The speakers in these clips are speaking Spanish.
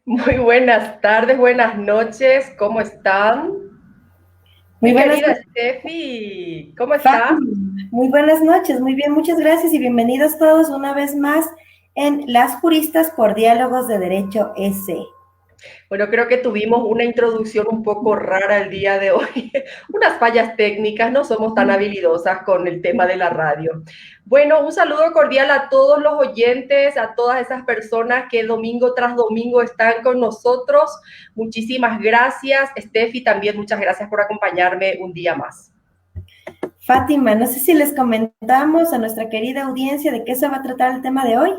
Muy buenas tardes, buenas noches, ¿cómo están? Muy Mi buenas querida noches, Steffi, ¿cómo estás? Fátima. Muy buenas noches, muy bien, muchas gracias y bienvenidos todos una vez más en Las Juristas por Diálogos de Derecho S. Bueno, creo que tuvimos una introducción un poco rara el día de hoy, unas fallas técnicas, no somos tan habilidosas con el tema de la radio. Bueno, un saludo cordial a todos los oyentes, a todas esas personas que domingo tras domingo están con nosotros. Muchísimas gracias, Steffi, también muchas gracias por acompañarme un día más. Fátima, no sé si les comentamos a nuestra querida audiencia de qué se va a tratar el tema de hoy.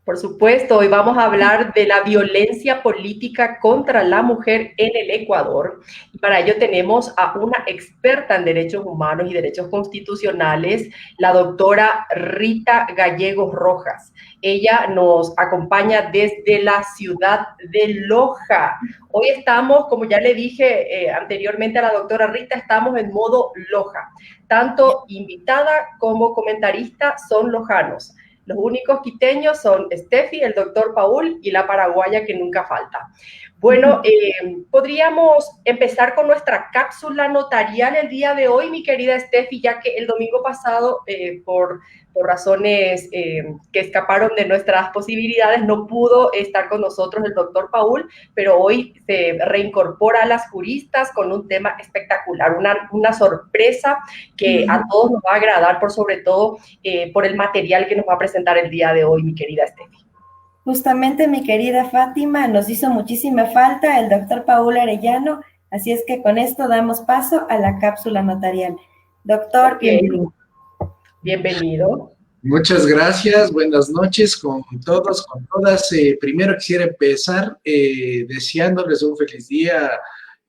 Por supuesto, hoy vamos a hablar de la violencia política contra la mujer en el Ecuador. Y para ello tenemos a una experta en derechos humanos y derechos constitucionales, la doctora Rita Gallegos Rojas. Ella nos acompaña desde la ciudad de Loja. Hoy estamos, como ya le dije anteriormente a la doctora Rita, estamos en modo Loja. Tanto invitada como comentarista son lojanos. Los únicos quiteños son Steffi, el doctor Paul y la paraguaya que nunca falta. Bueno, podríamos empezar con nuestra cápsula notarial el día de hoy, mi querida Steffi, ya que el domingo pasado, por razones que escaparon de nuestras posibilidades, no pudo estar con nosotros el doctor Paul, pero hoy se reincorpora a las juristas con un tema espectacular, una sorpresa que a todos nos va a agradar, por sobre todo por el material que nos va a presentar el día de hoy, mi querida Steffi. Justamente mi querida Fátima, nos hizo muchísima falta el doctor Paul Arellano, así es que con esto damos paso a la cápsula notarial. Doctor, Ok, bienvenido. bienvenido. Muchas gracias, buenas noches con todos, con todas. Primero quisiera empezar deseándoles un feliz día.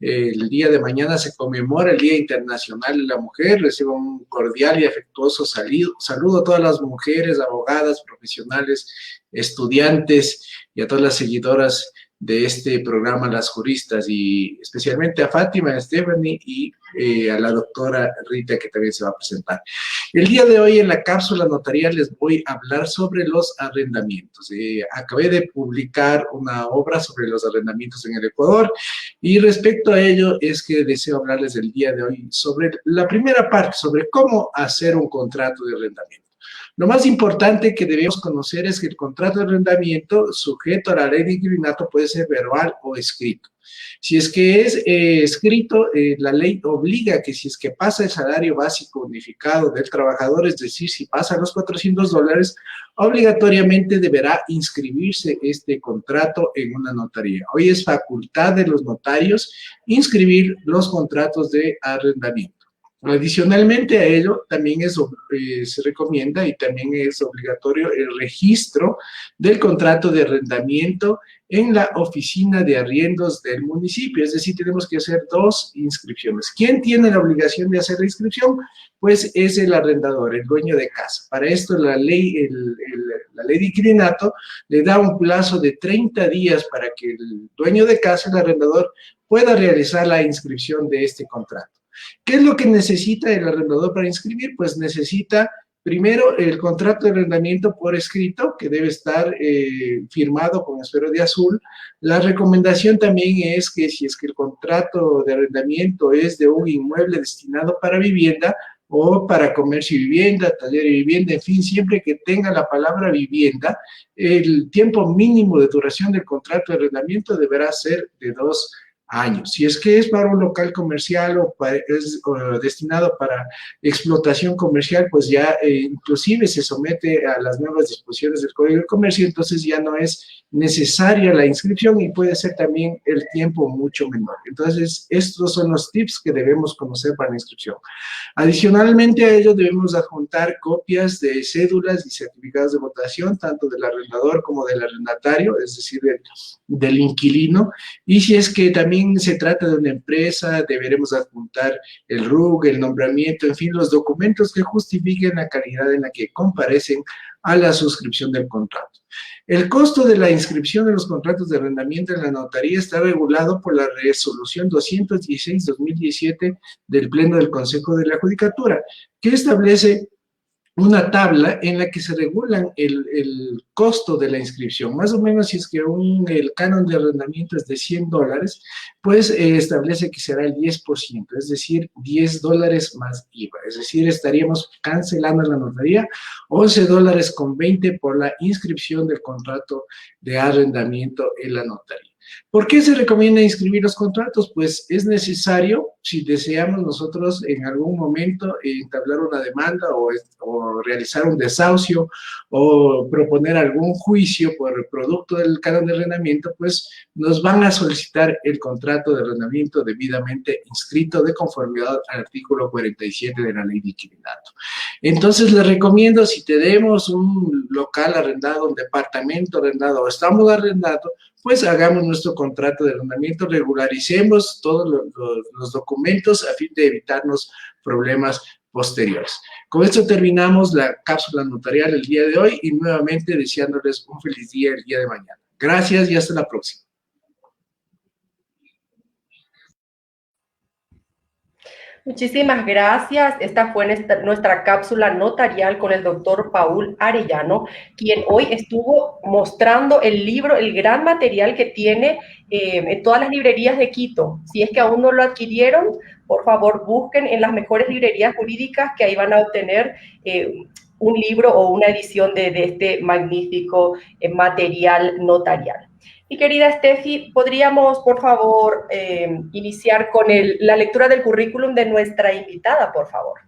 El día de mañana se conmemora el Día Internacional de la Mujer. Recibo un cordial y afectuoso saludo a todas las mujeres, abogadas, profesionales, estudiantes y a todas las seguidoras de este programa, Las Juristas, y especialmente a Fátima, a Stephanie y a la doctora Rita, que también se va a presentar. El día de hoy en la cápsula notarial les voy a hablar sobre los arrendamientos. Acabé de publicar una obra sobre los arrendamientos en el Ecuador y respecto a ello es que deseo hablarles el día de hoy sobre la primera parte, sobre cómo hacer un contrato de arrendamiento. Lo más importante que debemos conocer es que el contrato de arrendamiento sujeto a la ley de inquilinato puede ser verbal o escrito. Si es que es escrito, la ley obliga que si es que pasa el salario básico unificado del trabajador, es decir, si pasa los $400, obligatoriamente deberá inscribirse este contrato en una notaría. Hoy es facultad de los notarios inscribir los contratos de arrendamiento. Adicionalmente a ello, también se recomienda y también es obligatorio el registro del contrato de arrendamiento en la oficina de arriendos del municipio, es decir, tenemos que hacer dos inscripciones. ¿Quién tiene la obligación de hacer la inscripción? Pues es el arrendador, el dueño de casa. Para esto la ley de inquilinato le da un plazo de 30 días para que el dueño de casa, el arrendador, pueda realizar la inscripción de este contrato. ¿Qué es lo que necesita el arrendador para inscribir? Pues necesita primero el contrato de arrendamiento por escrito, que debe estar firmado con esfero de azul. La recomendación también es que si es que el contrato de arrendamiento es de un inmueble destinado para vivienda o para comercio y vivienda, taller y vivienda, en fin, siempre que tenga la palabra vivienda, el tiempo mínimo de duración del contrato de arrendamiento deberá ser de 2 años. Si es que es para un local comercial o destinado para explotación comercial, pues ya inclusive se somete a las nuevas disposiciones del Código de Comercio, entonces ya no es necesaria la inscripción y puede ser también el tiempo mucho menor. Entonces, estos son los tips que debemos conocer para la inscripción. Adicionalmente a ello, debemos adjuntar copias de cédulas y certificados de votación, tanto del arrendador como del arrendatario, es decir, del inquilino. Y si es que también se trata de una empresa, deberemos adjuntar el RUC, el nombramiento, en fin, los documentos que justifiquen la calidad en la que comparecen a la suscripción del contrato. El costo de la inscripción de los contratos de arrendamiento en la notaría está regulado por la resolución 216-2017 del Pleno del Consejo de la Judicatura, que establece una tabla en la que se regulan el costo de la inscripción. Más o menos, si es que el canon de arrendamiento es de $100, pues establece que será el 10%, es decir, $10 más IVA. Es decir, estaríamos cancelando en la notaría $11.20 por la inscripción del contrato de arrendamiento en la notaría. ¿Por qué se recomienda inscribir los contratos? Pues es necesario, si deseamos nosotros en algún momento entablar una demanda o realizar un desahucio o proponer algún juicio por el producto del canon de arrendamiento, pues nos van a solicitar el contrato de arrendamiento debidamente inscrito de conformidad al artículo 47 de la ley de inquilinato. Entonces les recomiendo, si tenemos un local arrendado, un departamento arrendado o estamos arrendando, pues hagamos nuestro contrato de arrendamiento, regularicemos todos los documentos a fin de evitarnos problemas posteriores. Con esto terminamos la cápsula notarial el día de hoy y nuevamente deseándoles un feliz día el día de mañana. Gracias y hasta la próxima. Muchísimas gracias. Esta fue nuestra cápsula notarial con el doctor Paul Arellano, quien hoy estuvo mostrando el libro, el gran material que tiene en todas las librerías de Quito. Si es que aún no lo adquirieron, por favor busquen en las mejores librerías jurídicas, que ahí van a obtener un libro o una edición de este magnífico material notarial. Mi querida Steffi, ¿podríamos, por favor, iniciar con la lectura del currículum de nuestra invitada, por favor?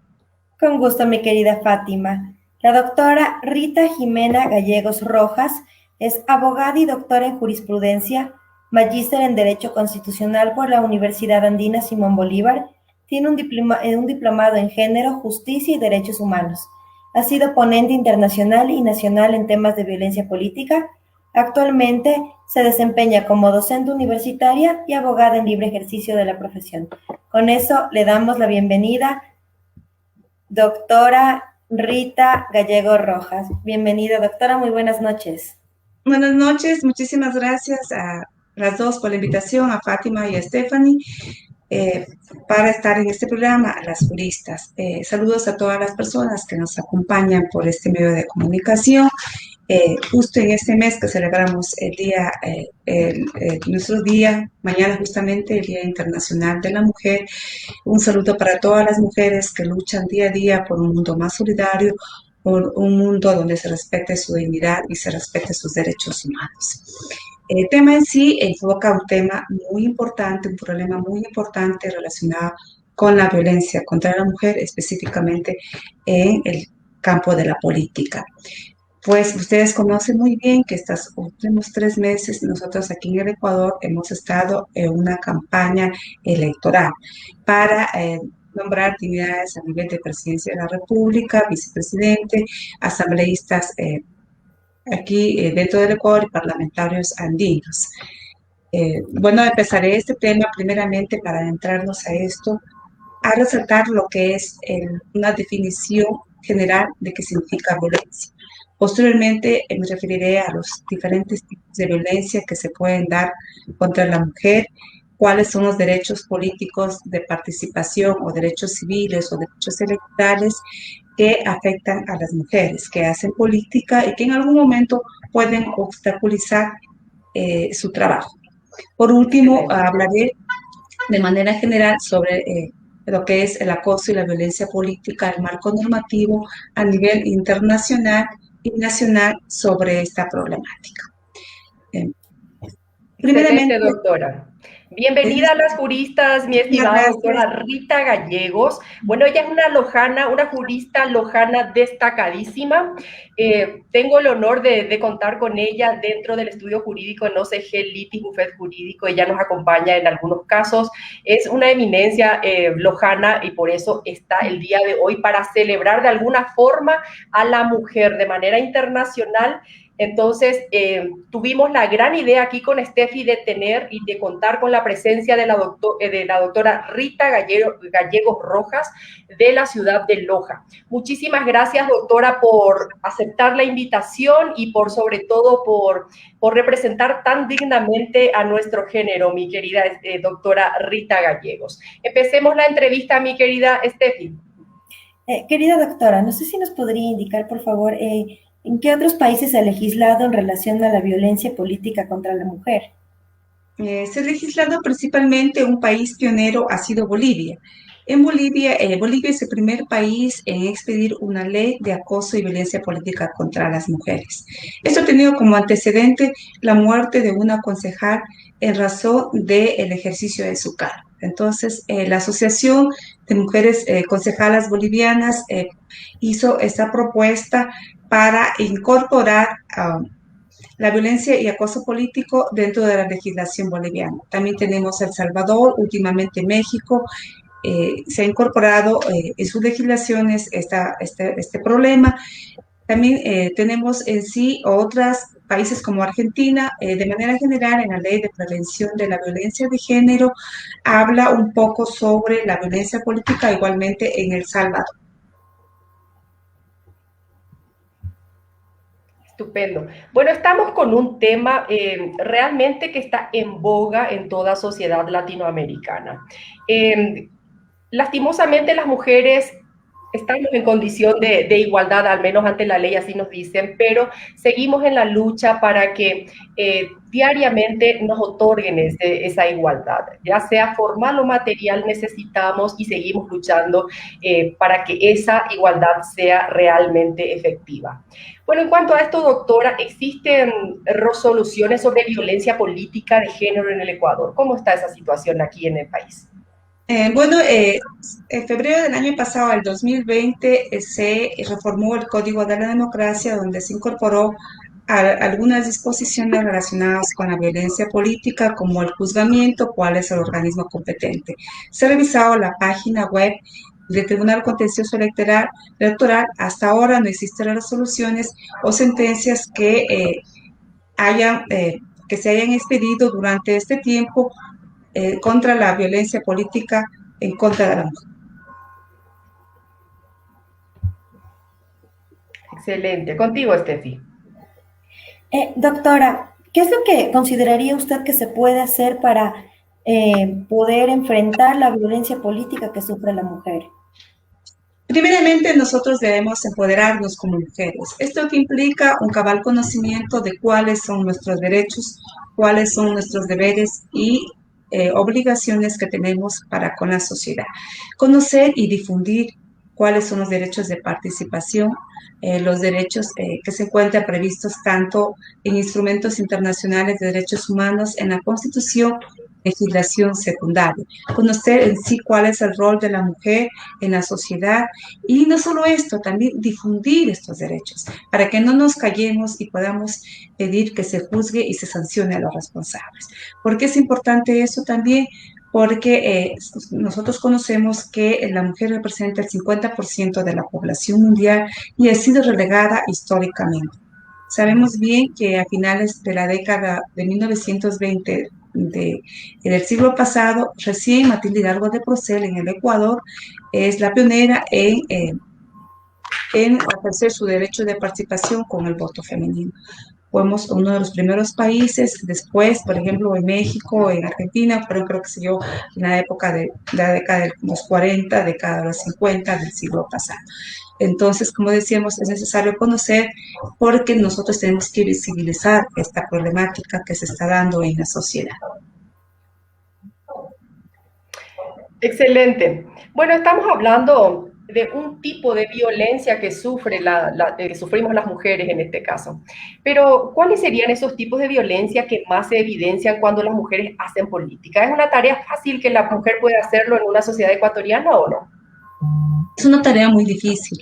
Con gusto, mi querida Fátima. La doctora Rita Jimena Gallegos Rojas es abogada y doctora en jurisprudencia, magíster en Derecho Constitucional por la Universidad Andina Simón Bolívar. Tiene un diplomado en Género, Justicia y Derechos Humanos. Ha sido ponente internacional y nacional en temas de violencia política. Actualmente se desempeña como docente universitaria y abogada en libre ejercicio de la profesión. Con eso le damos la bienvenida, doctora Rita Gallegos Rojas. Bienvenida, doctora, muy buenas noches. Buenas noches, muchísimas gracias a las dos por la invitación, a Fátima y a Stephanie, para estar en este programa, a las juristas. Saludos a todas las personas que nos acompañan por este medio de comunicación. Justo en este mes que celebramos el día, nuestro día, mañana justamente el Día Internacional de la Mujer. Un saludo para todas las mujeres que luchan día a día por un mundo más solidario, por un mundo donde se respete su dignidad y se respete sus derechos humanos. El tema en sí enfoca un tema muy importante, un problema muy importante relacionado con la violencia contra la mujer, específicamente en el campo de la política. Pues ustedes conocen muy bien que estos últimos 3 meses nosotros aquí en el Ecuador hemos estado en una campaña electoral para nombrar dignidades a nivel de presidencia de la República, vicepresidente, asambleístas aquí dentro del Ecuador y parlamentarios andinos. Bueno, empezaré este tema primeramente para adentrarnos a esto, a resaltar lo que es una definición general de qué significa violencia. Posteriormente me referiré a los diferentes tipos de violencia que se pueden dar contra la mujer, cuáles son los derechos políticos de participación o derechos civiles o derechos electorales que afectan a las mujeres, que hacen política y que en algún momento pueden obstaculizar su trabajo. Por último, hablaré de manera general sobre lo que es el acoso y la violencia política, el marco normativo a nivel internacional y nacional sobre esta problemática. Primeramente, doctora. Bienvenida a las juristas, mi estimada doctora Rita Gallegos. Bueno, ella es una lojana, una jurista lojana destacadísima. Tengo el honor de contar con ella dentro del estudio jurídico en OCG Litis Bufet Jurídico. Ella nos acompaña en algunos casos. Es una eminencia lojana y por eso está el día de hoy para celebrar de alguna forma a la mujer de manera internacional. Entonces, tuvimos la gran idea aquí con Steffi de tener y de contar con la presencia de la doctora Rita Gallegos Rojas de la ciudad de Loja. Muchísimas gracias, doctora, por aceptar la invitación y sobre todo por representar tan dignamente a nuestro género, mi querida doctora Rita Gallegos. Empecemos la entrevista, mi querida Steffi. Querida doctora, no sé si nos podría indicar, por favor, en qué otros países se ha legislado en relación a la violencia política contra la mujer. Se ha legislado principalmente un país pionero ha sido Bolivia. En Bolivia, Bolivia es el primer país en expedir una ley de acoso y violencia política contra las mujeres. Esto ha tenido como antecedente la muerte de una concejal en razón del ejercicio de su cargo. Entonces, la Asociación de Mujeres Concejalas Bolivianas hizo esta propuesta para incorporar la violencia y acoso político dentro de la legislación boliviana. También tenemos El Salvador, últimamente México, se ha incorporado en sus legislaciones este problema. También tenemos en sí otros países como Argentina, de manera general en la ley de prevención de la violencia de género, habla un poco sobre la violencia política igualmente en El Salvador. Estupendo. Bueno, estamos con un tema realmente que está en boga en toda sociedad latinoamericana. Lastimosamente las mujeres estamos en condición de igualdad, al menos ante la ley, así nos dicen, pero seguimos en la lucha para que diariamente nos otorguen esa igualdad, ya sea formal o material, necesitamos y seguimos luchando para que esa igualdad sea realmente efectiva. Bueno, en cuanto a esto, doctora, ¿existen resoluciones sobre violencia política de género en el Ecuador? ¿Cómo está esa situación aquí en el país? En febrero del año pasado, el 2020, se reformó el Código de la Democracia, donde se incorporó algunas disposiciones relacionadas con la violencia política, como el juzgamiento, cuál es el organismo competente. Se ha revisado la página web del Tribunal Contencioso Electoral. Hasta ahora no existen resoluciones o sentencias que se hayan expedido durante este tiempo contra la violencia política en contra de la mujer. Excelente. Contigo, Steffi. Doctora, ¿qué es lo que consideraría usted que se puede hacer para poder enfrentar la violencia política que sufre la mujer? Primeramente, nosotros debemos empoderarnos como mujeres. Esto que implica un cabal conocimiento de cuáles son nuestros derechos, cuáles son nuestros deberes y obligaciones que tenemos para con la sociedad. Conocer y difundir cuáles son los derechos de participación, los derechos que se encuentran previstos tanto en instrumentos internacionales de derechos humanos, en la Constitución, legislación secundaria. Conocer en sí cuál es el rol de la mujer en la sociedad y no solo esto, también difundir estos derechos para que no nos callemos y podamos pedir que se juzgue y se sancione a los responsables. ¿Por qué es importante eso también? Porque nosotros conocemos que la mujer representa el 50% de la población mundial y ha sido relegada históricamente. Sabemos bien que a finales de la década de 1920 del siglo pasado, recién Matilde Hidalgo de Procel en el Ecuador es la pionera en ejercer su derecho de participación con el voto femenino. Fuimos uno de los primeros países, después, por ejemplo, en México, en Argentina, pero creo que se dio en la época de la década de los 40, década de los 50 del siglo pasado. Entonces, como decíamos, es necesario conocer porque nosotros tenemos que visibilizar esta problemática que se está dando en la sociedad. Excelente. Bueno, estamos hablando de un tipo de violencia que sufrimos las mujeres en este caso. Pero, ¿cuáles serían esos tipos de violencia que más se evidencian cuando las mujeres hacen política? ¿Es una tarea fácil que la mujer pueda hacerlo en una sociedad ecuatoriana o no? Es una tarea muy difícil.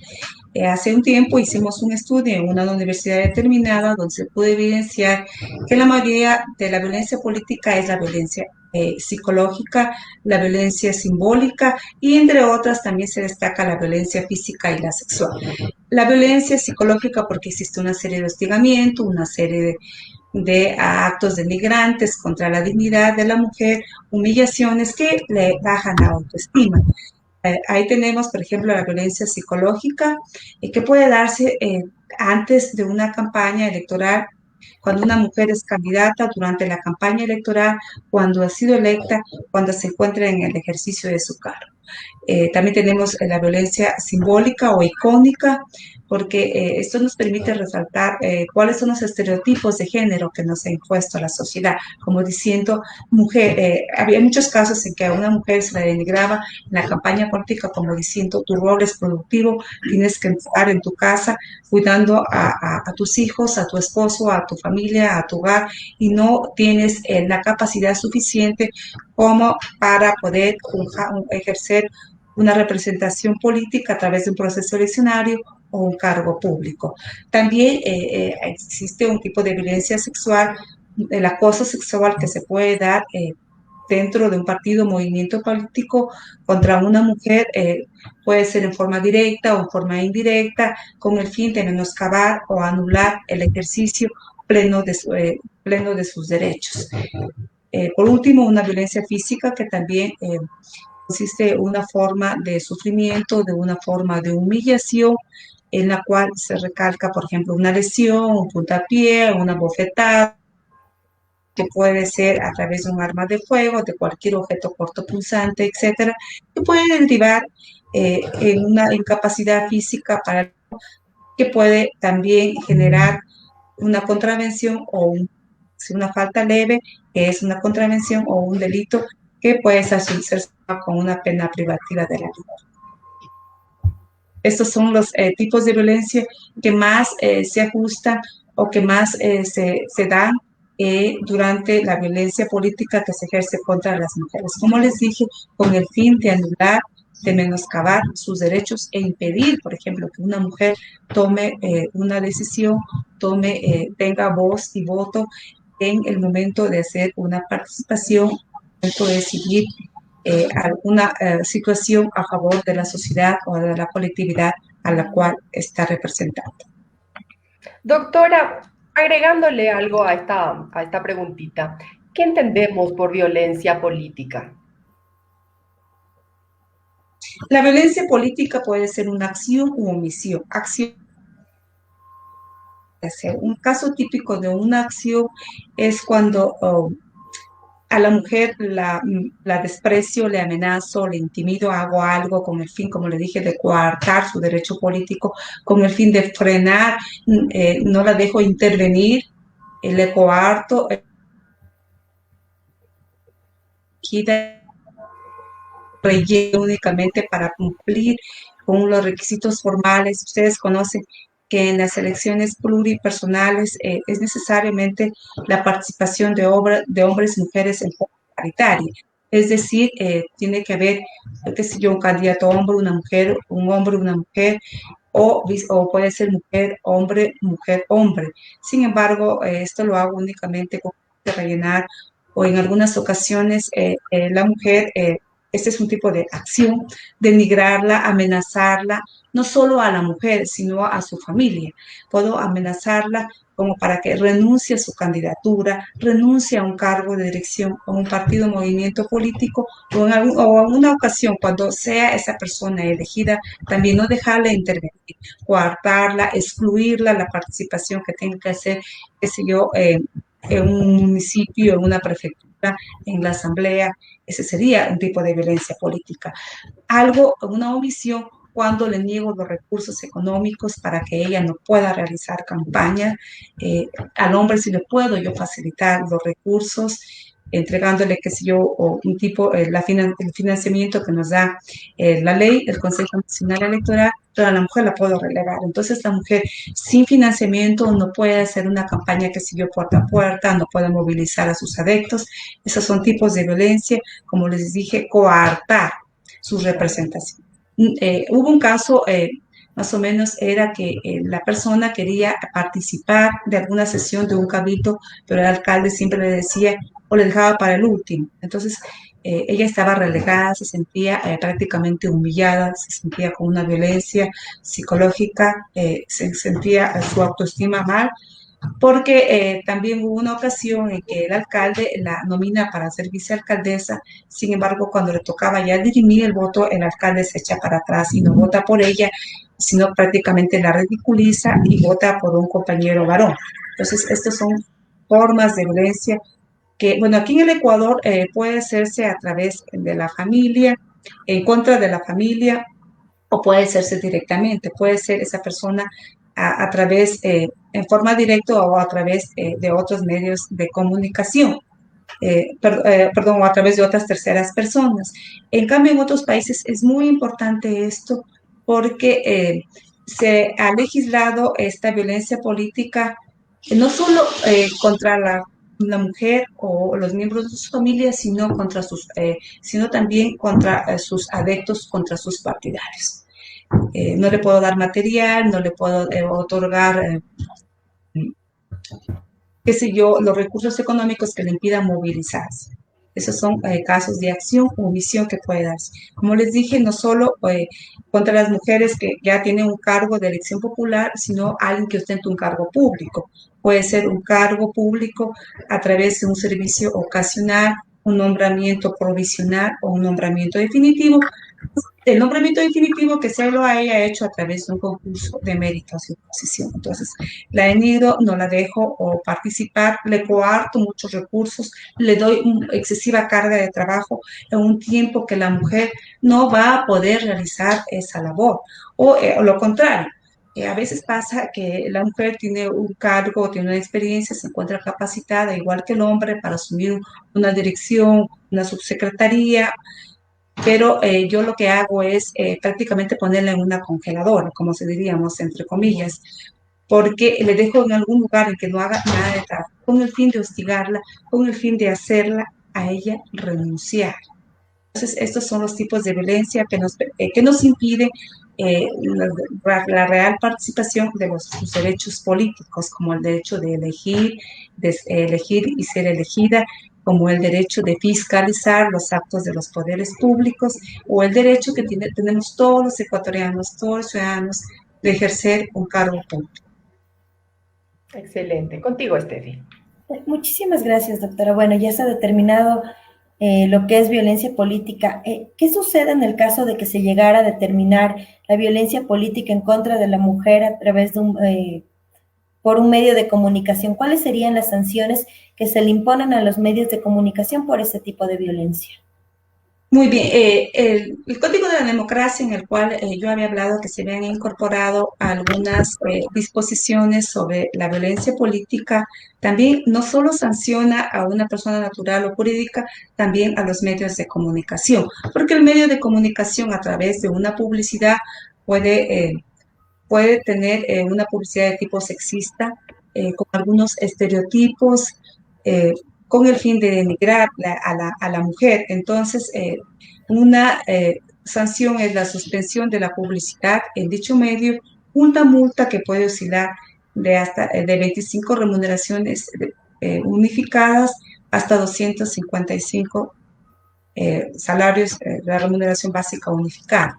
Hace un tiempo hicimos un estudio en una universidad determinada donde se pudo evidenciar que la mayoría de la violencia política es la violencia psicológica, la violencia simbólica y entre otras también se destaca la violencia física y la sexual. La violencia psicológica porque existe una serie de hostigamiento, una serie de actos denigrantes contra la dignidad de la mujer, humillaciones que le bajan la autoestima. Ahí tenemos, por ejemplo, la violencia psicológica, que puede darse antes de una campaña electoral, cuando una mujer es candidata, durante la campaña electoral, cuando ha sido electa, cuando se encuentra en el ejercicio de su cargo. También tenemos la violencia simbólica o icónica, porque esto nos permite resaltar cuáles son los estereotipos de género que nos ha impuesto la sociedad, como diciendo mujer. Había muchos casos en que a una mujer se la denigraba en la campaña política como diciendo tu rol es productivo, tienes que estar en tu casa cuidando a tus hijos, a tu esposo, a tu familia, a tu hogar, y no tienes la capacidad suficiente como para poder ejercer una representación política a través de un proceso eleccionario o un cargo público. También existe un tipo de violencia sexual, el acoso sexual que se puede dar dentro de un partido o movimiento político contra una mujer, puede ser en forma directa o en forma indirecta, con el fin de menoscabar o anular el ejercicio pleno de sus derechos. Por último, una violencia física que también consiste en una forma de sufrimiento, de una forma de humillación, en la cual se recalca, por ejemplo, una lesión, un puntapié, una bofetada, que puede ser a través de un arma de fuego, de cualquier objeto cortopunzante, etcétera, que puede derivar en una incapacidad física para que puede también generar una contravención o si una falta leve, que es una contravención o un delito que puede ser con una pena privativa de la vida. Estos son los tipos de violencia que más se ajustan o que más se dan durante la violencia política que se ejerce contra las mujeres. Como les dije, con el fin de anular, de menoscabar sus derechos e impedir, por ejemplo, que una mujer tome una decisión, tenga voz y voto en el momento de hacer una participación, momento de decidir alguna situación a favor de la sociedad o de la colectividad a la cual está representando. Doctora, agregándole algo a esta preguntita, ¿qué entendemos por violencia política? La violencia política puede ser una acción u omisión. Acción. Un caso típico de una acción es cuando a la mujer la desprecio, le amenazo, le intimido, hago algo con el fin, como le dije, de coartar su derecho político, con el fin de frenar, no la dejo intervenir, le coarto, relleno únicamente para cumplir con los requisitos formales. Ustedes conocen que en las elecciones pluripersonales es necesariamente la participación de hombres y mujeres en forma paritaria. Es decir, tiene que haber, qué sé yo, un candidato hombre, una mujer, un hombre, una mujer, o puede ser mujer, hombre. Sin embargo, esto lo hago únicamente con rellenar, o en algunas ocasiones la mujer, este es un tipo de acción, denigrarla, amenazarla, no solo a la mujer, sino a su familia. Puedo amenazarla como para que renuncie a su candidatura, renuncie a un cargo de dirección o un partido o movimiento político, o en alguna ocasión, cuando sea esa persona elegida, también no dejarla intervenir, coartarla, excluirla la participación que tenga que hacer, qué sé yo, en un municipio, en una prefectura, en la asamblea. Ese sería un tipo de violencia política. Una omisión cuando le niego los recursos económicos para que ella no pueda realizar campaña. Al hombre sí le puedo yo facilitar los recursos, entregándole, qué sé yo, o un tipo, el financiamiento que nos da la ley, el Consejo Nacional Electoral, pero a la mujer la puedo relegar. Entonces, la mujer sin financiamiento no puede hacer una campaña, que sé yo, puerta a puerta, no puede movilizar a sus adeptos. Esos son tipos de violencia, como les dije, coartar su representación. Hubo un caso, más o menos era que la persona quería participar de alguna sesión de un cabildo, pero el alcalde siempre le decía o le dejaba para el último. Entonces, ella estaba relegada, se sentía prácticamente humillada, se sentía con una violencia psicológica, se sentía su autoestima mal, porque también hubo una ocasión en que el alcalde la nomina para ser vicealcaldesa. Sin embargo, cuando le tocaba ya dirimir el voto, el alcalde se echa para atrás y no vota por ella, sino prácticamente la ridiculiza y vota por un compañero varón. Entonces, estas son formas de violencia que, bueno, aquí en el Ecuador puede hacerse a través de la familia, en contra de la familia, o puede serse directamente, puede ser esa persona a través, en forma directa o a través de otros medios de comunicación. Perdón, o a través de otras terceras personas. En cambio, en otros países es muy importante esto porque se ha legislado esta violencia política no solo contra la mujer o los miembros de su familia, sino también contra sus adeptos, contra sus partidarios. No le puedo dar material, no le puedo otorgar qué sé yo, los recursos económicos que le impidan movilizarse. Esos son casos de acción o omisión que puede darse. Como les dije, no solo contra las mujeres que ya tienen un cargo de elección popular, sino alguien que ostenta un cargo público. Puede ser un cargo público a través de un servicio ocasional, un nombramiento provisional o un nombramiento definitivo. El nombramiento definitivo que se lo haya hecho a través de un concurso de méritos y oposición. Entonces, la denigro, no la dejo o participar, le coarto muchos recursos, le doy excesiva carga de trabajo en un tiempo que la mujer no va a poder realizar esa labor. O lo contrario, a veces pasa que la mujer tiene un cargo, tiene una experiencia, se encuentra capacitada, igual que el hombre, para asumir una dirección, una subsecretaría, pero yo lo que hago es prácticamente ponerla en una congeladora, como se diríamos, entre comillas, porque le dejo en algún lugar en que no haga nada de trabajo, con el fin de hostigarla, con el fin de hacerla a ella renunciar. Entonces, estos son los tipos de violencia que nos impiden la real participación de sus derechos políticos, como el derecho de elegir y ser elegida, como el derecho de fiscalizar los actos de los poderes públicos, o el derecho que tenemos todos los ecuatorianos, todos los ciudadanos, de ejercer un cargo público. Excelente. Contigo, Steffi. Muchísimas gracias, doctora. Bueno, ya se ha determinado lo que es violencia política. ¿Qué sucede en el caso de que se llegara a determinar la violencia política en contra de la mujer a través de por un medio de comunicación? ¿Cuáles serían las sanciones que se le imponen a los medios de comunicación por ese tipo de violencia? Muy bien, el Código de la Democracia, en el cual yo había hablado que se habían incorporado algunas disposiciones sobre la violencia política, también no solo sanciona a una persona natural o jurídica, también a los medios de comunicación, porque el medio de comunicación a través de una publicidad puede tener una publicidad de tipo sexista, con algunos estereotipos, con el fin de denigrar a la mujer. Entonces, una sanción es la suspensión de la publicidad en dicho medio, una multa que puede oscilar de 25 remuneraciones unificadas hasta 255 salarios de la remuneración básica unificada.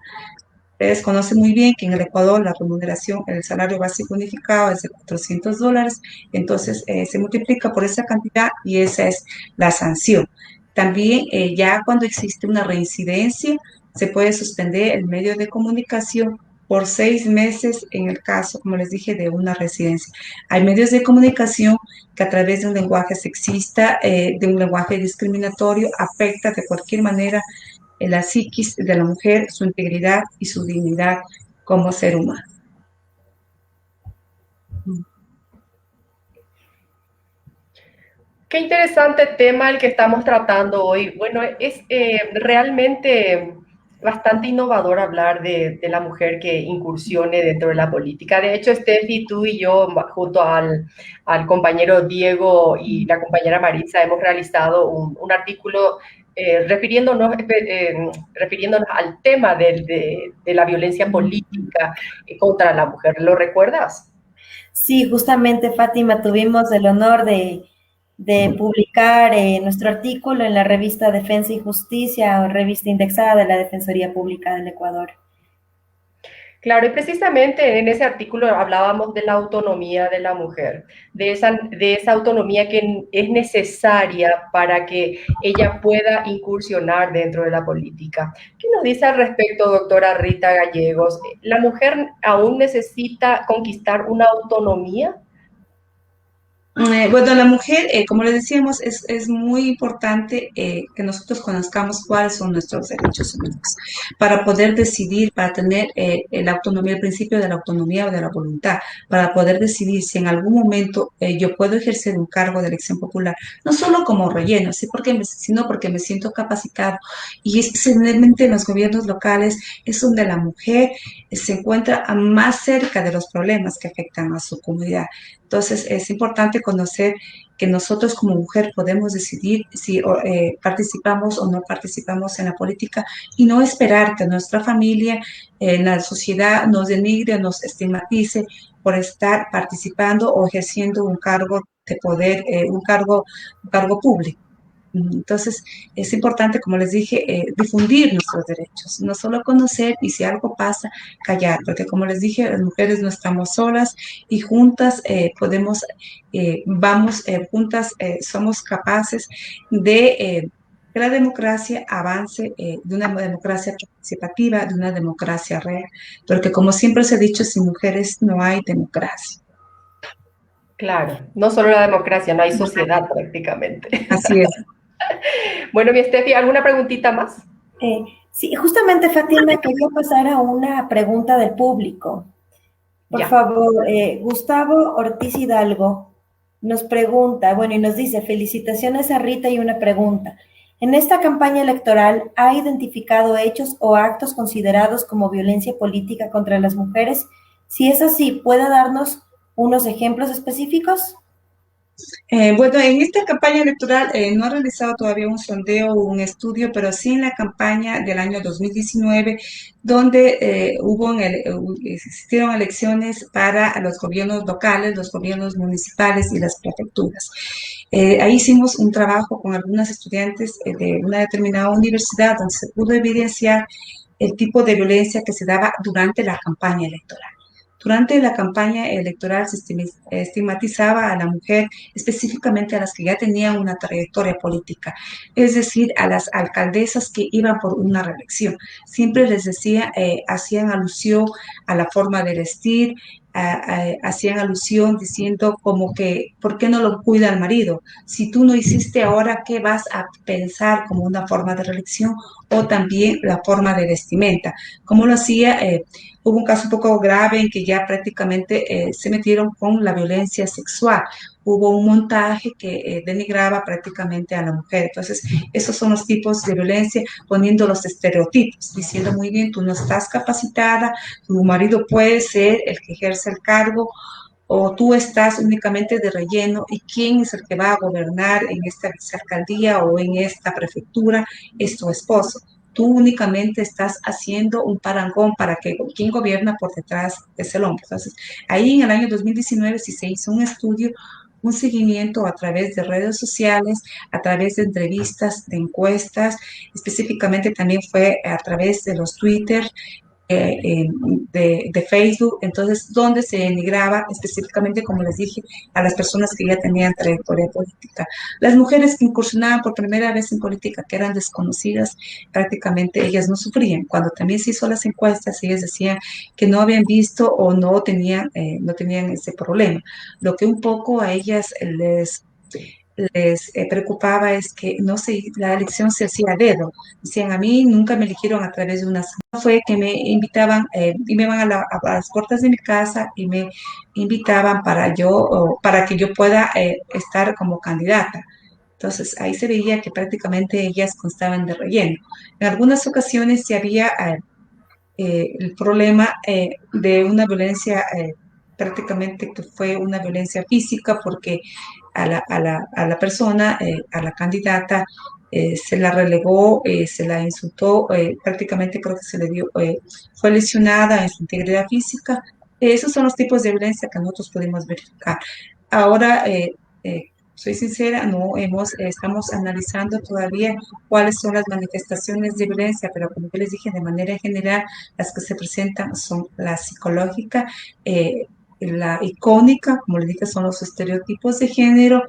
Ustedes conocen muy bien que en el Ecuador la remuneración, el salario básico unificado es de $400, entonces se multiplica por esa cantidad y esa es la sanción. También ya cuando existe una reincidencia, se puede suspender el medio de comunicación por 6 meses en el caso, como les dije, de una residencia. Hay medios de comunicación que a través de un lenguaje sexista, de un lenguaje discriminatorio, afecta de cualquier manera la psiquis de la mujer, su integridad y su dignidad como ser humano. Qué interesante tema el que estamos tratando hoy. Bueno, es realmente bastante innovador hablar de la mujer que incursione dentro de la política. De hecho, Steffi, tú y yo, junto al compañero Diego y la compañera Marisa, hemos realizado un artículo refiriéndonos al tema de la violencia política contra la mujer. ¿Lo recuerdas? Sí, justamente, Fátima, tuvimos el honor de publicar nuestro artículo en la revista Defensa y Justicia, revista indexada de la Defensoría Pública del Ecuador. Claro, y precisamente en ese artículo hablábamos de la autonomía de la mujer, de esa autonomía que es necesaria para que ella pueda incursionar dentro de la política. ¿Qué nos dice al respecto, doctora Rita Gallegos? ¿La mujer aún necesita conquistar una autonomía? Bueno, la mujer, como le decíamos, es muy importante que nosotros conozcamos cuáles son nuestros derechos humanos para poder decidir, para tener la autonomía, el principio de la autonomía o de la voluntad, para poder decidir si en algún momento yo puedo ejercer un cargo de elección popular, no solo como relleno, sino porque me siento capacitado. Y generalmente en los gobiernos locales es donde la mujer se encuentra más cerca de los problemas que afectan a su comunidad. Entonces, es importante conocer que nosotros como mujer podemos decidir si participamos o no participamos en la política y no esperar que nuestra familia, la sociedad nos denigre, nos estigmatice por estar participando o ejerciendo un cargo de poder, un cargo público. Entonces, es importante, como les dije, difundir nuestros derechos, no solo conocer y si algo pasa, callar, porque como les dije, las mujeres no estamos solas y juntas juntas somos capaces de que la democracia avance, de una democracia participativa, de una democracia real, porque como siempre se ha dicho, sin mujeres no hay democracia. Claro, no solo la democracia, no hay sociedad prácticamente. Así es. Bueno, mi Steffi, ¿alguna preguntita más? Sí, justamente Fátima, quería pasar a una pregunta del público. Por Ya. favor, Gustavo Ortiz Hidalgo nos pregunta, bueno, y nos dice, felicitaciones a Rita y una pregunta. ¿En esta campaña electoral ha identificado hechos o actos considerados como violencia política contra las mujeres? Si es así, ¿puede darnos unos ejemplos específicos? Bueno, en esta campaña electoral no he realizado todavía un sondeo o un estudio, pero sí en la campaña del año 2019, donde existieron elecciones para los gobiernos locales, los gobiernos municipales y las prefecturas. Ahí hicimos un trabajo con algunas estudiantes de una determinada universidad donde se pudo evidenciar el tipo de violencia que se daba durante la campaña electoral. Durante la campaña electoral se estigmatizaba a la mujer, específicamente a las que ya tenían una trayectoria política, es decir, a las alcaldesas que iban por una reelección. Siempre les decía, hacían alusión a la forma de vestir, hacían alusión diciendo como que, ¿por qué no lo cuida el marido? Si tú no hiciste ahora, ¿qué vas a pensar como una forma de reelección? O también la forma de vestimenta. ¿Cómo lo hacía? Hubo un caso un poco grave en que ya prácticamente se metieron con la violencia sexual. Hubo un montaje que denigraba prácticamente a la mujer. Entonces, esos son los tipos de violencia, poniendo los estereotipos, diciendo muy bien, tú no estás capacitada, tu marido puede ser el que ejerce el cargo, o tú estás únicamente de relleno y quién es el que va a gobernar en esta vicealcaldía o en esta prefectura es tu esposo. Tú únicamente estás haciendo un parangón para que quien gobierna por detrás es el hombre. Entonces, ahí en el año 2019 sí se hizo un estudio, un seguimiento a través de redes sociales, a través de entrevistas, de encuestas, específicamente también fue a través de los Twitter, de Facebook, entonces, donde se denigraba específicamente, como les dije, a las personas que ya tenían trayectoria política. Las mujeres que incursionaban por primera vez en política, que eran desconocidas, prácticamente ellas no sufrían. Cuando también se hizo las encuestas, ellas decían que no habían visto o no tenían ese problema. Lo que un poco a ellas les preocupaba es que no se, la elección se hacía a dedo. Decían, a mí nunca me eligieron a través de una... Fue que me invitaban y me iban a las puertas de mi casa y me invitaban para que yo pueda estar como candidata. Entonces, ahí se veía que prácticamente ellas constaban de relleno. En algunas ocasiones sí había el problema de una violencia prácticamente que fue una violencia física porque a la persona, a la candidata, se la relegó, se la insultó, prácticamente creo que se le dio, fue lesionada en su integridad física. Esos son los tipos de violencia que nosotros pudimos verificar. Ahora, soy sincera, no estamos analizando todavía cuáles son las manifestaciones de violencia, pero como yo les dije, de manera general, las que se presentan son la psicológica, la icónica, como les dije, son los estereotipos de género,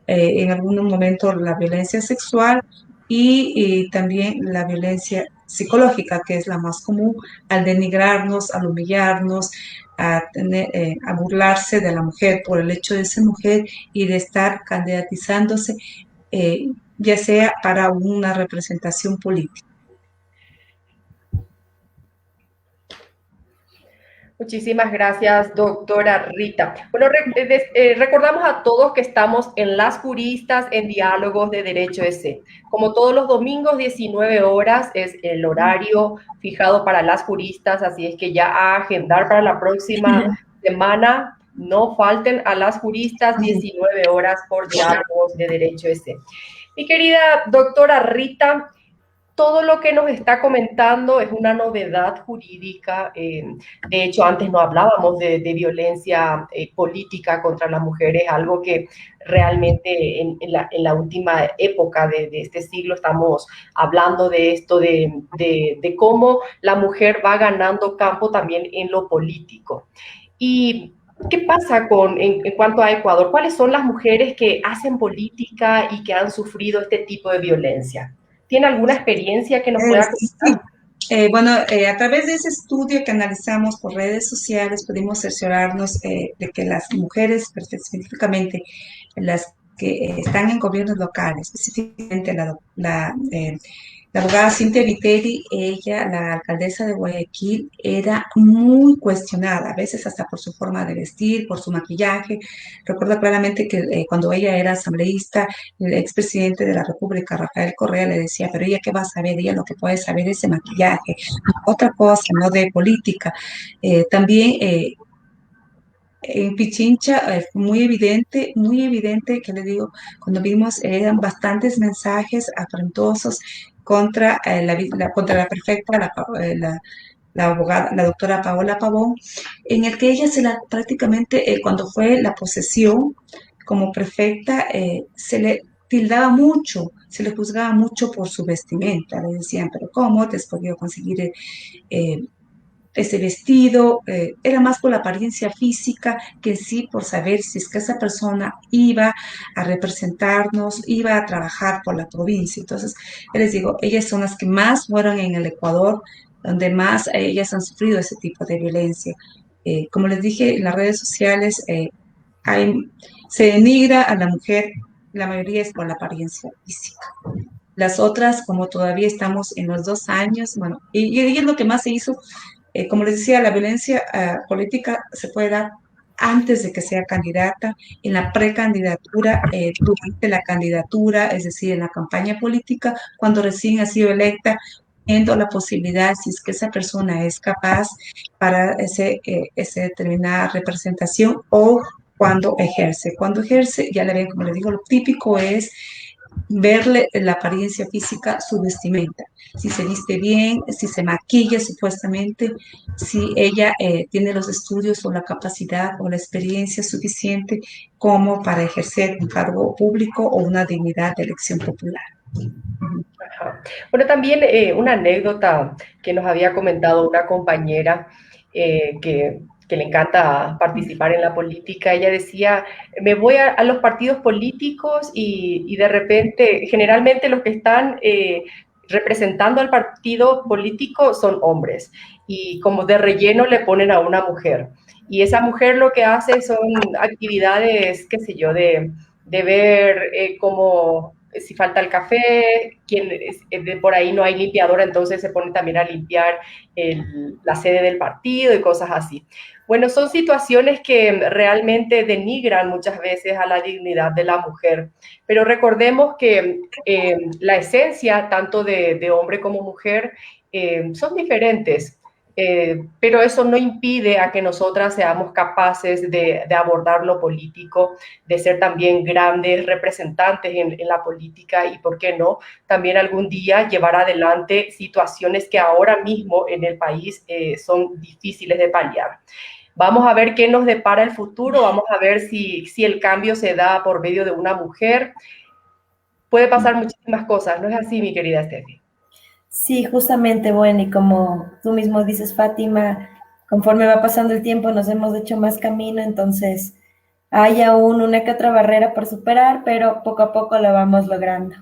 en algún momento la violencia sexual y también la violencia psicológica, que es la más común, al denigrarnos, al humillarnos, a burlarse de la mujer por el hecho de ser mujer y de estar candidatizándose, ya sea para una representación política. Muchísimas gracias, doctora Rita. Bueno, recordamos a todos que estamos en Las Juristas en Diálogos de Derecho EC. Como todos los domingos, 19 horas es el horario fijado para las juristas, así es que ya a agendar para la próxima semana, no falten a las juristas, 19 horas por Diálogos de Derecho EC. Mi querida doctora Rita, todo lo que nos está comentando es una novedad jurídica. De hecho, antes no hablábamos de violencia política contra las mujeres, algo que realmente en la última época de este siglo estamos hablando de esto, de cómo la mujer va ganando campo también en lo político. Y ¿qué pasa en cuanto a Ecuador? ¿Cuáles son las mujeres que hacen política y que han sufrido este tipo de violencia? ¿Tiene alguna experiencia que nos pueda contar? Sí. Bueno, a través de ese estudio que analizamos por redes sociales, pudimos cerciorarnos de que las mujeres, específicamente las que están en gobiernos locales, específicamente la abogada Cintia Viteri, ella, la alcaldesa de Guayaquil, era muy cuestionada, a veces hasta por su forma de vestir, por su maquillaje. Recuerdo claramente que cuando ella era asambleísta, el expresidente de la República, Rafael Correa, le decía, pero ella qué va a saber, ella lo que puede saber es de maquillaje, otra cosa, no de política. También en Pichincha, muy evidente, que le digo, cuando vimos, eran bastantes mensajes afrentosos contra, contra la prefecta, la abogada, la doctora Paola Pavón, en el que ella prácticamente, cuando fue la posesión como prefecta, se le tildaba mucho, se le juzgaba mucho por su vestimenta. Le decían, pero ¿cómo te has podido conseguir eh, ese vestido? Era más por la apariencia física que en sí por saber si es que esa persona iba a representarnos, iba a trabajar por la provincia. Entonces, les digo, ellas son las que más fueron en el Ecuador, donde más ellas han sufrido ese tipo de violencia. Como les dije, en las redes sociales hay, se denigra a la mujer, la mayoría es por la apariencia física. Las otras, como todavía estamos en los 2 años, bueno, y es lo que más se hizo. Como les decía, la violencia política se puede dar antes de que sea candidata, en la precandidatura, durante la candidatura, es decir, en la campaña política, cuando recién ha sido electa, viendo la posibilidad, si es que esa persona es capaz para esa determinada representación, o cuando ejerce. Cuando ejerce, ya le ven, como les digo, lo típico es verle la apariencia física, su vestimenta, si se viste bien, si se maquilla supuestamente, si ella tiene los estudios o la capacidad o la experiencia suficiente como para ejercer un cargo público o una dignidad de elección popular. Ajá. Bueno, también una anécdota que nos había comentado una compañera que le encanta participar en la política. Ella decía, me voy a los partidos políticos y de repente, generalmente los que están representando al partido político son hombres y como de relleno le ponen a una mujer. Y esa mujer lo que hace son actividades, qué sé yo, de ver cómo si falta el café, por ahí no hay limpiadora, entonces se pone también a limpiar la sede del partido y cosas así. Bueno, son situaciones que realmente denigran muchas veces a la dignidad de la mujer, pero recordemos que la esencia, tanto de hombre como mujer, son diferentes. Pero eso no impide a que nosotras seamos capaces de abordar lo político, de ser también grandes representantes en la política y, ¿por qué no?, también algún día llevar adelante situaciones que ahora mismo en el país son difíciles de paliar. Vamos a ver qué nos depara el futuro, vamos a ver si el cambio se da por medio de una mujer. Puede pasar muchísimas cosas, ¿no es así, mi querida Steffi? Sí, justamente, bueno, y como tú mismo dices, Fátima, conforme va pasando el tiempo nos hemos hecho más camino, entonces hay aún una que otra barrera por superar, pero poco a poco la vamos logrando.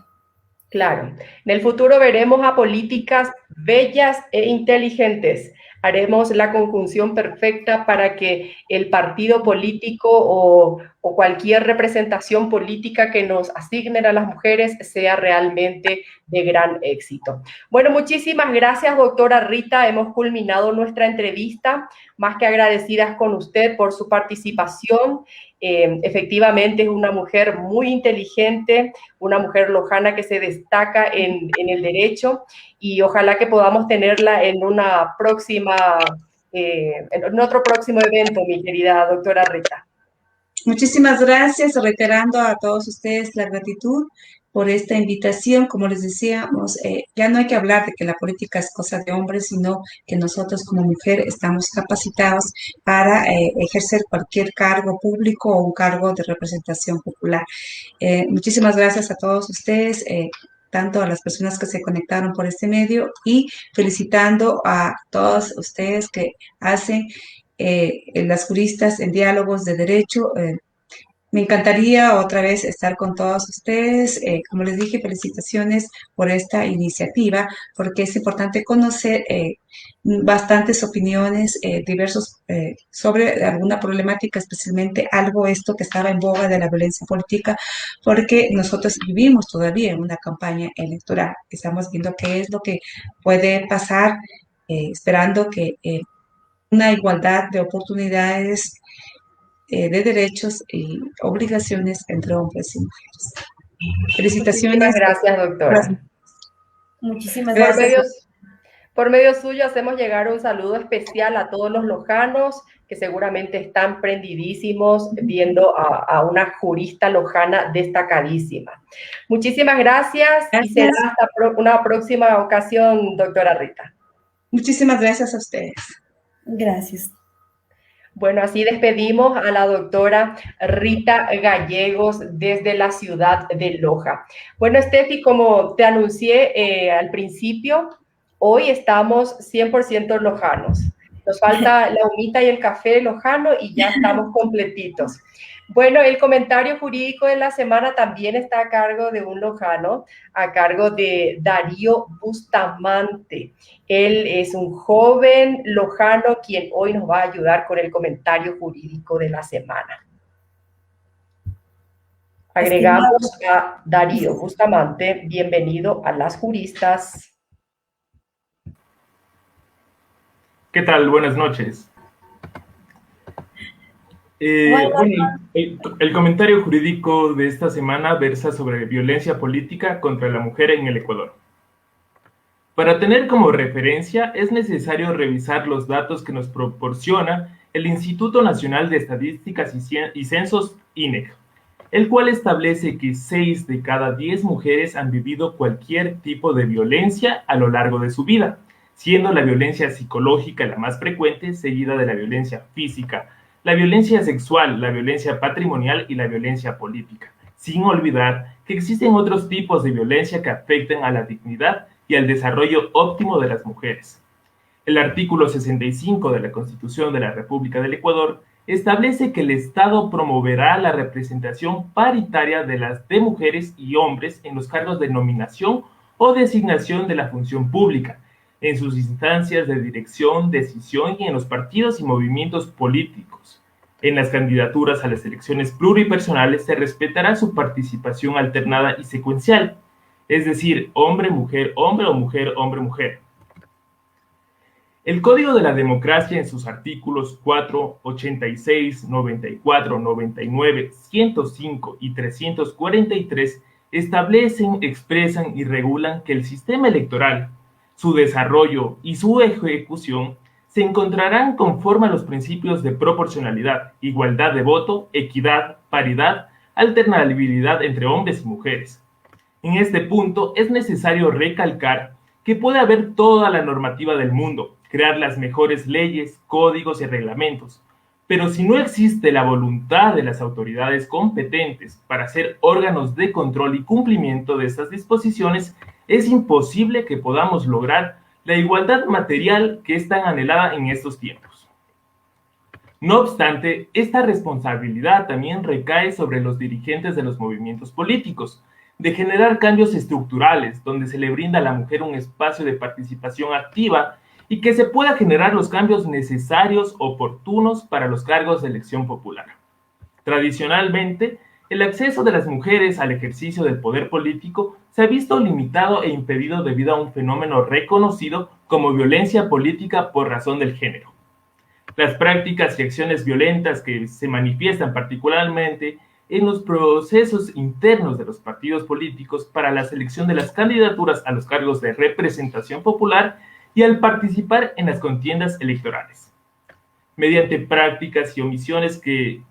Claro. En el futuro veremos a políticas bellas e inteligentes. Haremos la conjunción perfecta para que el partido político o cualquier representación política que nos asignen a las mujeres sea realmente de gran éxito. Bueno, muchísimas gracias, doctora Rita. Hemos culminado nuestra entrevista. Más que agradecidas con usted por su participación. Efectivamente es una mujer muy inteligente, una mujer lojana que se destaca en el derecho y ojalá que podamos tenerla en una próxima, en otro próximo evento, mi querida doctora Rita. Muchísimas gracias, reiterando a todos ustedes la gratitud por esta invitación. Como les decíamos, ya no hay que hablar de que la política es cosa de hombres, sino que nosotros como mujer estamos capacitados para ejercer cualquier cargo público o un cargo de representación popular. Muchísimas gracias a todos ustedes. Tanto a las personas que se conectaron por este medio y felicitando a todos ustedes que hacen las juristas en diálogos de derecho. Me encantaría otra vez estar con todos ustedes. Como les dije, felicitaciones por esta iniciativa, porque es importante conocer bastantes opiniones diversos sobre alguna problemática, especialmente algo esto que estaba en boga de la violencia política, porque nosotros vivimos todavía en una campaña electoral. Estamos viendo qué es lo que puede pasar, esperando que una igualdad de oportunidades, de derechos y obligaciones entre hombres y mujeres. Muchísimas Felicitaciones. gracias, doctora. Muchísimas Por gracias. medio, por medio suyo hacemos llegar un saludo especial a todos los lojanos que seguramente están prendidísimos viendo a una jurista lojana destacadísima. Muchísimas gracias y será hasta una próxima ocasión, doctora Rita. Muchísimas gracias a ustedes. Gracias. Bueno, así despedimos a la doctora Rita Gallegos desde la ciudad de Loja. Bueno, Steffi, como te anuncié al principio, hoy estamos 100% lojanos. Nos falta la humita y el café lojano y ya estamos completitos. Bueno, el comentario jurídico de la semana también está a cargo de un lojano, a cargo de Darío Bustamante. Él es un joven lojano quien hoy nos va a ayudar con el comentario jurídico de la semana. Agregamos a Darío Bustamante. Bienvenido a Las Juristas. ¿Qué tal? Buenas noches. Bueno, el comentario jurídico de esta semana versa sobre violencia política contra la mujer en el Ecuador. Para tener como referencia es necesario revisar los datos que nos proporciona el Instituto Nacional de Estadísticas y Censos, INEC, el cual establece que 6 de cada 10 mujeres han vivido cualquier tipo de violencia a lo largo de su vida, siendo la violencia psicológica la más frecuente, seguida de la violencia física, la violencia sexual, la violencia patrimonial y la violencia política, sin olvidar que existen otros tipos de violencia que afectan a la dignidad y al desarrollo óptimo de las mujeres. El artículo 65 de la Constitución de la República del Ecuador establece que el Estado promoverá la representación paritaria de mujeres y hombres en los cargos de nominación o designación de la función pública, en sus instancias de dirección, decisión y en los partidos y movimientos políticos. En las candidaturas a las elecciones pluripersonales se respetará su participación alternada y secuencial, es decir, hombre-mujer, hombre o mujer, hombre-mujer. El Código de la Democracia en sus artículos 4, 86, 94, 99, 105 y 343 establecen, expresan y regulan que el sistema electoral, su desarrollo y su ejecución se encontrarán conforme a los principios de proporcionalidad, igualdad de voto, equidad, paridad, alternabilidad entre hombres y mujeres. En este punto es necesario recalcar que puede haber toda la normativa del mundo, crear las mejores leyes, códigos y reglamentos, pero si no existe la voluntad de las autoridades competentes para ser órganos de control y cumplimiento de estas disposiciones, es imposible que podamos lograr la igualdad material que es tan anhelada en estos tiempos. No obstante, esta responsabilidad también recae sobre los dirigentes de los movimientos políticos, de generar cambios estructurales, donde se le brinda a la mujer un espacio de participación activa y que se pueda generar los cambios necesarios, oportunos para los cargos de elección popular. Tradicionalmente, el acceso de las mujeres al ejercicio del poder político se ha visto limitado e impedido debido a un fenómeno reconocido como violencia política por razón del género. Las prácticas y acciones violentas que se manifiestan particularmente en los procesos internos de los partidos políticos para la selección de las candidaturas a los cargos de representación popular y al participar en las contiendas electorales. Mediante prácticas y omisiones que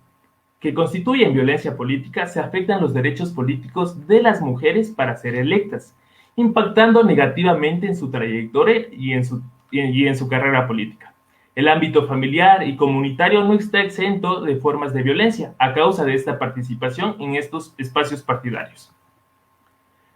constituyen violencia política, se afectan los derechos políticos de las mujeres para ser electas, impactando negativamente en su trayectoria y en su carrera política. El ámbito familiar y comunitario no está exento de formas de violencia a causa de esta participación en estos espacios partidarios.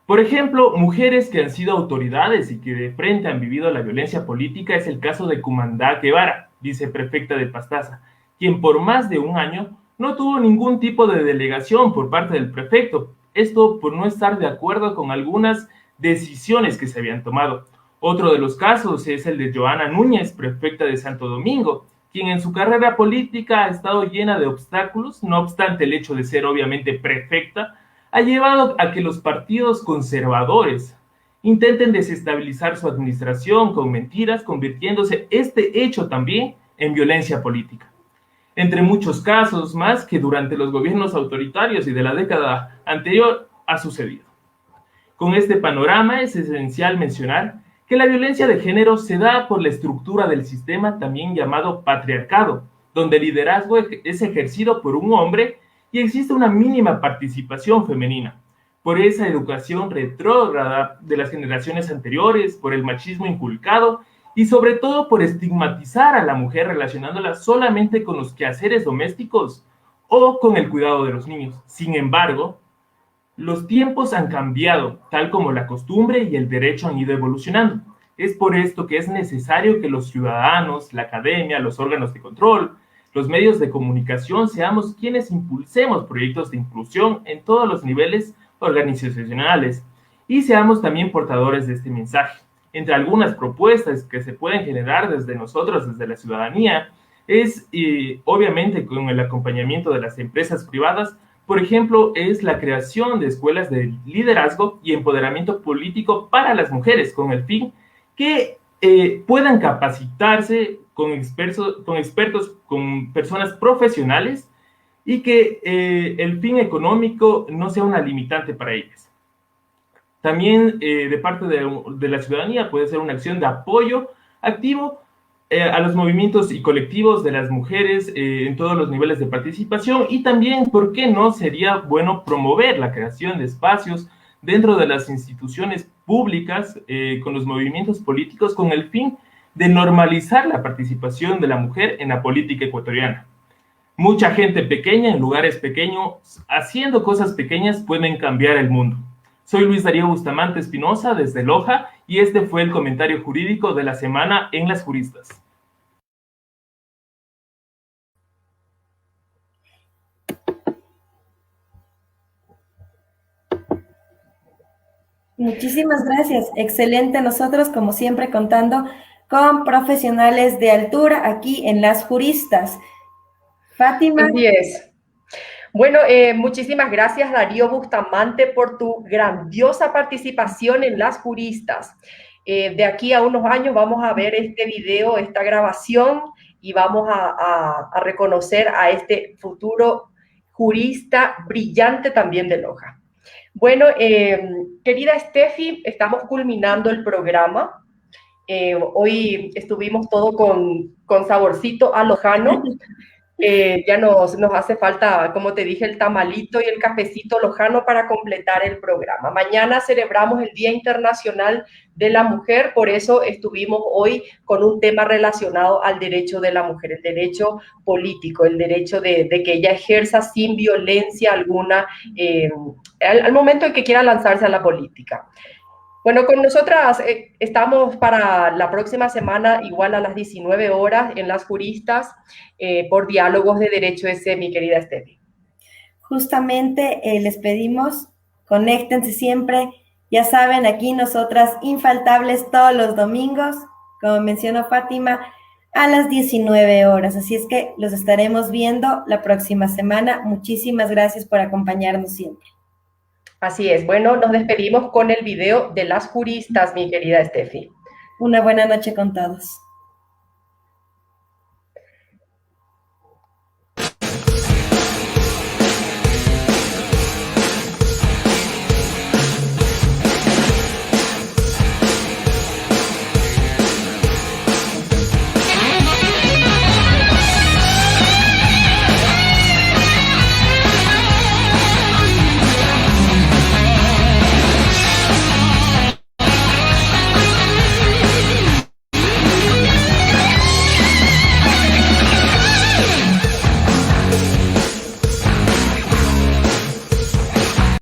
Por ejemplo, mujeres que han sido autoridades y que de frente han vivido la violencia política es el caso de Cumandá Guevara, viceprefecta de Pastaza, quien por más de un año no tuvo ningún tipo de delegación por parte del prefecto, esto por no estar de acuerdo con algunas decisiones que se habían tomado. Otro de los casos es el de Joana Núñez, prefecta de Santo Domingo, quien en su carrera política ha estado llena de obstáculos, no obstante el hecho de ser obviamente prefecta, ha llevado a que los partidos conservadores intenten desestabilizar su administración con mentiras, convirtiéndose este hecho también en violencia política. Entre muchos casos más que durante los gobiernos autoritarios y de la década anterior ha sucedido. Con este panorama es esencial mencionar que la violencia de género se da por la estructura del sistema también llamado patriarcado, donde el liderazgo es ejercido por un hombre y existe una mínima participación femenina, por esa educación retrógrada de las generaciones anteriores, por el machismo inculcado y sobre todo por estigmatizar a la mujer relacionándola solamente con los quehaceres domésticos o con el cuidado de los niños. Sin embargo, los tiempos han cambiado, tal como la costumbre y el derecho han ido evolucionando. Es por esto que es necesario que los ciudadanos, la academia, los órganos de control, los medios de comunicación seamos quienes impulsemos proyectos de inclusión en todos los niveles organizacionales y seamos también portadores de este mensaje. Entre algunas propuestas que se pueden generar desde nosotros, desde la ciudadanía, es obviamente con el acompañamiento de las empresas privadas, por ejemplo, es la creación de escuelas de liderazgo y empoderamiento político para las mujeres, con el fin que puedan capacitarse con expertos, con personas profesionales y que el fin económico no sea una limitante para ellas. También de parte de la ciudadanía puede ser una acción de apoyo activo a los movimientos y colectivos de las mujeres en todos los niveles de participación y también, ¿por qué no? Sería bueno promover la creación de espacios dentro de las instituciones públicas con los movimientos políticos con el fin de normalizar la participación de la mujer en la política ecuatoriana. Mucha gente pequeña en lugares pequeños, haciendo cosas pequeñas, pueden cambiar el mundo. Soy Luis Darío Bustamante Espinosa desde Loja y este fue el comentario jurídico de la semana en Las Juristas. Muchísimas gracias. Excelente. Nosotros, como siempre, contando con profesionales de altura aquí en Las Juristas. Fátima. Así es. Bueno, muchísimas gracias, Darío Bustamante, por tu grandiosa participación en Las Juristas. De aquí a unos años vamos a ver este video, esta grabación, y vamos a reconocer a este futuro jurista brillante también de Loja. Bueno, querida Steffi, estamos culminando el programa. Hoy estuvimos todo con saborcito a lojano. Ya nos hace falta, como te dije, el tamalito y el cafecito lojano para completar el programa. Mañana celebramos el Día Internacional de la Mujer, por eso estuvimos hoy con un tema relacionado al derecho de la mujer, el derecho político, el derecho de que ella ejerza sin violencia alguna al momento en que quiera lanzarse a la política. Bueno, con nosotras estamos para la próxima semana, igual a las 19 horas, en Las Juristas, por Diálogos de Derecho S, mi querida Steffi. Justamente les pedimos Conéctense siempre. Ya saben, aquí nosotras infaltables todos los domingos, como mencionó Fátima, a las 19 horas. Así es que los estaremos viendo la próxima semana. Muchísimas gracias por acompañarnos siempre. Así es. Bueno, nos despedimos con el video de las juristas, mi querida Steffi. Una buena noche con todos.